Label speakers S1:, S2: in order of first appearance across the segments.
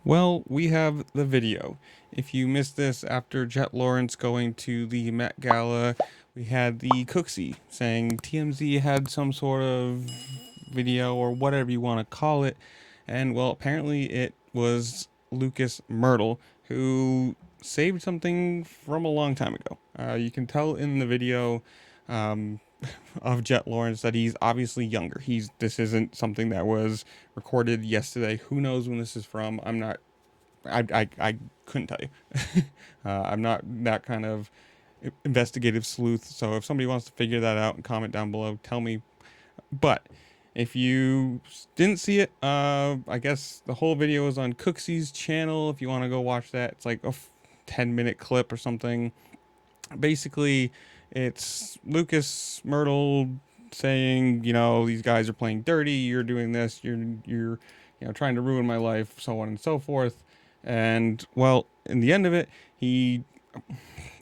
S1: Well, we have the video. If you missed this after Jett Lawrence going to the Met Gala, we had the Cooksey saying TMZ had some sort of video or whatever you want to call it. And well, apparently it was Lucas Myrtle who saved something from a long time ago. You can tell in the video um, of Jett Lawrence that he's obviously younger. This isn't something that was recorded yesterday. Who knows when this is from? I'm not. I couldn't tell you. I'm not that kind of investigative sleuth. So if somebody wants to figure that out and comment down below, tell me. But if you didn't see it, I guess the whole video is on Cooksey's channel. If you want to go watch that, it's like a 10-minute clip or something. Basically, it's Lucas Myrtle saying, these guys are playing dirty. You're doing this. You're trying to ruin my life, so on and so forth. And well, in the end of it, I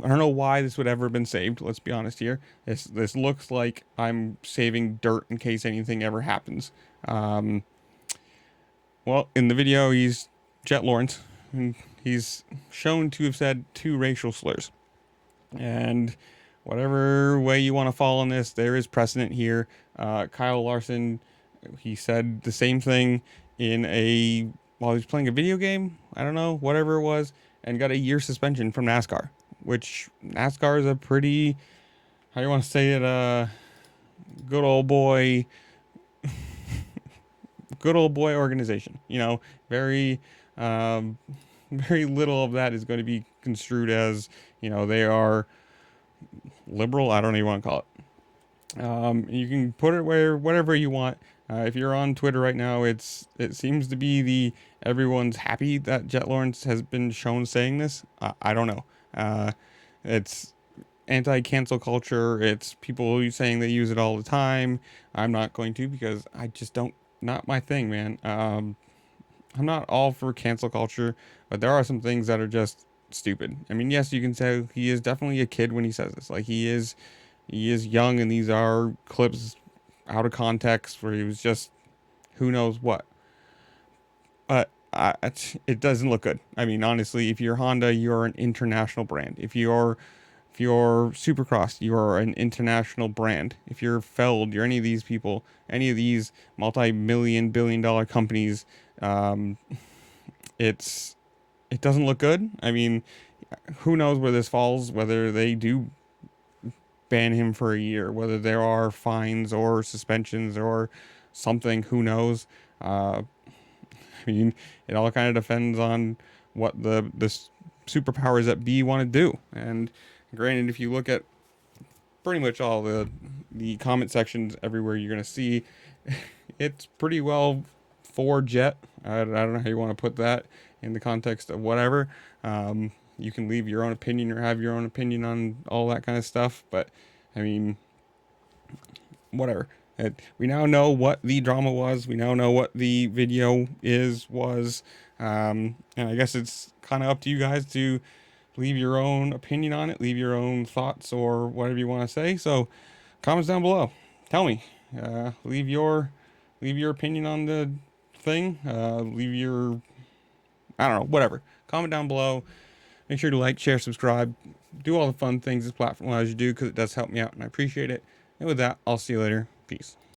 S1: don't know why this would ever have been saved. Let's be honest here. This looks like I'm saving dirt in case anything ever happens. Well, in the video, he's Jett Lawrence, and he's shown to have said 2 racial slurs. And whatever way you want to fall on this, there is precedent here. Kyle Larson, he said the same thing while he was playing a video game. I don't know, whatever it was, and got a year suspension from NASCAR, which NASCAR is a pretty, how do you want to say it, good old boy, good old boy organization. Very, very little of that is going to be construed as, they are liberal. I don't even want to call it. You can put it whatever you want. If you're on Twitter right now, it seems to be everyone's happy that Jett Lawrence has been shown saying this. I don't know. It's anti-cancel culture. It's people saying they use it all the time. I'm not going to, because I just not my thing, man. I'm not all for cancel culture, but there are some things that are just stupid. I mean, yes, you can say he is definitely a kid when he says this. Like, he is young, and these are clips out of context where he was just who knows what. But it doesn't look good. I mean, honestly, if you're Honda, you're an international brand. If you're Supercross, you are an international brand. If you're Feld, you're any of these people, any of these multi-million, billion-dollar companies. It doesn't look good. I mean, who knows where this falls, whether they do ban him for a year, whether there are fines or suspensions or something, who knows. I mean, it all kind of depends on what the superpowers that be want to do. And granted, if you look at pretty much all the comment sections everywhere, you're going to see it's pretty well for Jett. I don't know how you want to put that in the context of whatever. You can leave your own opinion or have your own opinion on all that kind of stuff, but I mean, whatever. We now know what the drama was. We now know what the video was. And I guess it's kind of up to you guys to leave your own opinion on it, leave your own thoughts or whatever you want to say. So comments down below. Tell me, leave your opinion on the thing. Leave your, I don't know, whatever. Comment down below. Make sure to like, share, subscribe, do all the fun things this platform allows you to do, because it does help me out and I appreciate it. And with that, I'll see you later. Peace.